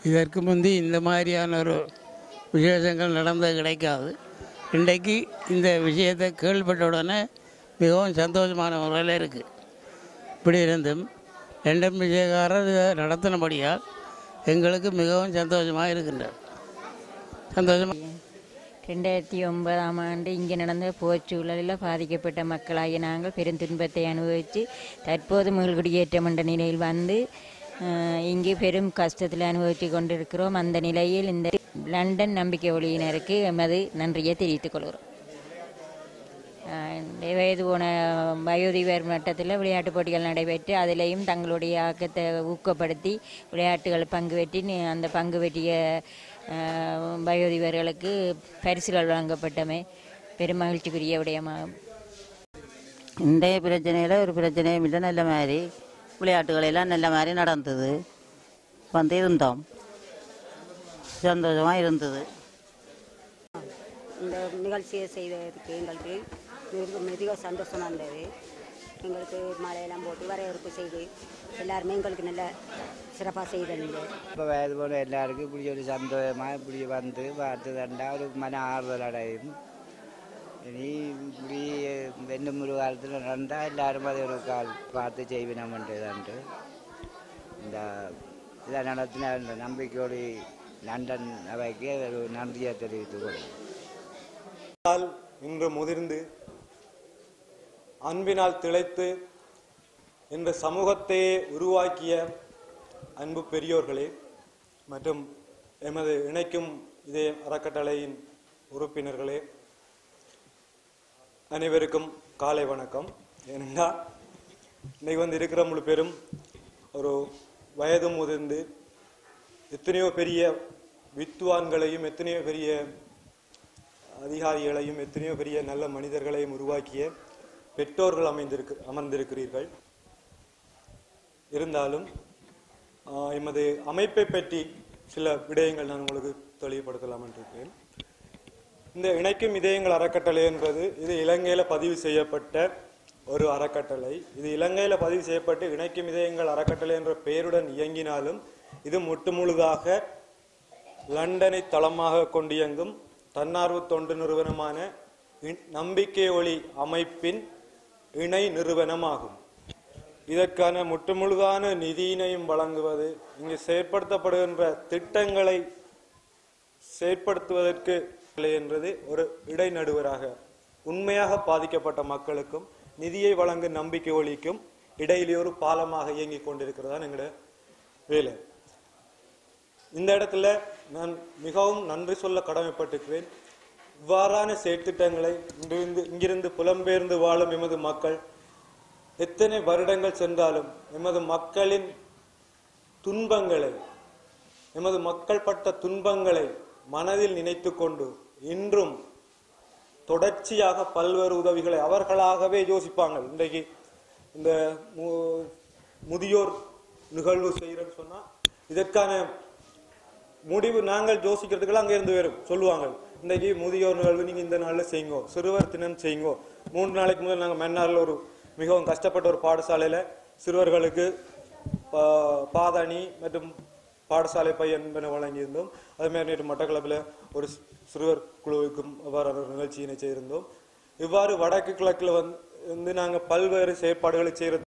இதற்கு முந்தி இந்த மாதிரியான ஒரு விசேஷங்கள் நடந்தது கிடைக்காது. இன்றைக்கு இந்த விஷயத்தை கேள்விப்பட்ட உடனே மிகவும் சந்தோஷமான முறையில் இருக்குது. இப்படி இருந்தும் லண்டன் விஜயகாரர் நடத்தினபடியால் எங்களுக்கு மிகவும் சந்தோஷமாக இருக்கின்றது. சந்தோஷமாக 2009ஆம் ஆண்டு இங்கே நடந்த போர் சூழலில் பாதிக்கப்பட்ட மக்களாகிய நாங்கள் பெருந்துன்பத்தை அனுபவித்து தற்போது மீள்குடியேற்றம் என்ற நிலையில் வந்து இங்கே பெரும் கஷ்டத்தில் அனுபவித்து கொண்டிருக்கிறோம். அந்த நிலையில் இந்த லண்டன் நம்பிக்கை ஒளியினருக்கு எமது நன்றியை தெரிவித்துக் கொள்கிறோம். வயது போன வயோதிபர் மட்டத்தில் விளையாட்டுப் போட்டிகள் நடைபெற்று அதிலையும் தங்களுடைய ஆக்கத்தை ஊக்கப்படுத்தி விளையாட்டுகள் பங்கு பெற்றி அந்த பங்கு பெற்றிய வயோதிபர்களுக்கு பரிசுகள் வழங்கப்பட்டமே பெரும் மகிழ்ச்சிக்குரிய விடயமாகும். இன்றைய பிரச்சனையில் ஒரு பிரச்சனையும் இல்லை. நல்ல மாதிரி விளையாட்டுகளெல்லாம் நல்ல மாதிரி நடந்தது. வந்து இருந்தோம், சந்தோஷமாக இருந்தது. இந்த நிகழ்ச்சியை செய்ததுக்கு எங்களுக்கு மிக சந்தோஷமாக இருந்தது. எங்களுக்கு மழையெல்லாம் போட்டு வரையறுப்பு செய்து எல்லாருமே எங்களுக்கு நல்ல சிறப்பாக செய்திருந்தது. இப்போ வயது போன எல்லாருக்கும் இப்படி ஒரு சந்தோஷமாக இப்படி வந்து பார்த்து தண்டா ஒரு மன ஆறுதல் அடையும். இனி இப்படி இன்னும் ஒரு காலத்தில் நடந்தால் எல்லாரும் அதை ஒரு கால் பார்த்து செய்வினோம்ன்றதான்ட்டு இந்த இதை நடத்தின அந்த நம்பிக்கையோடு லண்டன் அவைக்கு ஒரு நன்றியை தெரிவித்துக் கொள்ளும். இன்று முதிர்ந்து அன்பினால் திளைத்து இந்த சமூகத்தையே உருவாக்கிய அன்பு பெரியோர்களே மற்றும் எமது இணைக்கும் இதே அறக்கட்டளையின் உறுப்பினர்களே அனைவருக்கும் காலை வணக்கம். ஏனென்றால் இன்னைக்கு வந்து இருக்கிற முழு பேரும் ஒரு வயது முதிர்ந்து எத்தனையோ பெரிய வித்துவான்களையும் எத்தனையோ பெரிய அதிகாரிகளையும் எத்தனையோ பெரிய நல்ல மனிதர்களையும் உருவாக்கிய பெற்றோர்கள் அமர்ந்திருக்கிறீர்கள். இருந்தாலும் எமது அமைப்பை பற்றி சில விடயங்கள் நான் உங்களுக்கு தெளிவுபடுத்தலாம் என்றிருக்கிறேன். இந்த இணைக்கும் இதயங்கள் அறக்கட்டளை என்பது இது இலங்கையில பதிவு செய்யப்பட்ட ஒரு அறக்கட்டளை. இது இலங்கையில பதிவு செய்யப்பட்டு இணைக்கும் இதயங்கள் அறக்கட்டளை என்ற பெயருடன் இயங்கினாலும் இது முற்றுமுழுதாக லண்டனை தளமாக கொண்டு இயங்கும் தன்னார்வ தொண்டு நிறுவனமான நம்பிக்கை ஒளி அமைப்பின் இணை நிறுவனமாகும். இதற்கான முற்றுமுழுதான நிதியினையும் வழங்குவது, இங்கு செயற்படுத்தப்படுகின்ற திட்டங்களை செயற்படுத்துவதற்கு என்றது ஒரு இடைநடுவராக உண்மையாக பாதிக்கப்பட்ட மக்களுக்கும் நிதியை வழங்கும் நம்பிக்கை ஒளிக்கும் இடையிலே ஒரு பாலமாக இயங்கிக் கொண்டிருக்கிறதா எங்களுடைய வேலை. இந்த இடத்துல நான் மிகவும் நன்றி சொல்ல கடமைப்பட்டிருக்கிறேன். இவ்வாறான செயற்திட்டங்களை இங்கிருந்து புலம்பெயர்ந்து வாழும் எமது மக்கள் எத்தனை வருடங்கள் சென்றாலும் எமது மக்களின் துன்பங்களை, எமது மக்கள் பட்ட துன்பங்களை மனதில் நினைத்து கொண்டு இன்றும் தொடர்ச்சியாக பல்வேறு உதவிகளை அவர்களாகவே யோசிப்பாங்க. இன்றைக்கு இந்த முதியோர் நிகழ்வு செய்யறேன்னு சொன்னா இதற்கான முடிவு நாங்கள் யோசிக்கிறதுக்கெல்லாம் அங்கே இருந்து வரும் சொல்லுவாங்க. இன்றைக்கு முதியோர் நிகழ்வு நீங்க இந்த நாள்ல செய்யுங்கோ, சிறுவர் தினம் செய்யுங்கோ. 3 நாளைக்கு முதல் நாங்கள் மன்னார்ல ஒரு மிகவும் கஷ்டப்பட்ட ஒரு பாடசாலையில சிறுவர்களுக்கு பாதாணி மற்றும் பாடசாலை பை என்பன வழங்கியிருந்தோம். அதே மாதிரி நேற்று மட்டக்களப்பில் ஒரு சிறுவர் குழுவுக்கும் அவ்வாறான ஒரு நிகழ்ச்சியினை செய்திருந்தோம். இவ்வாறு வடக்கு கிழக்கில் வந்து நாங்கள் பல்வேறு செயற்பாடுகளை செய்யறது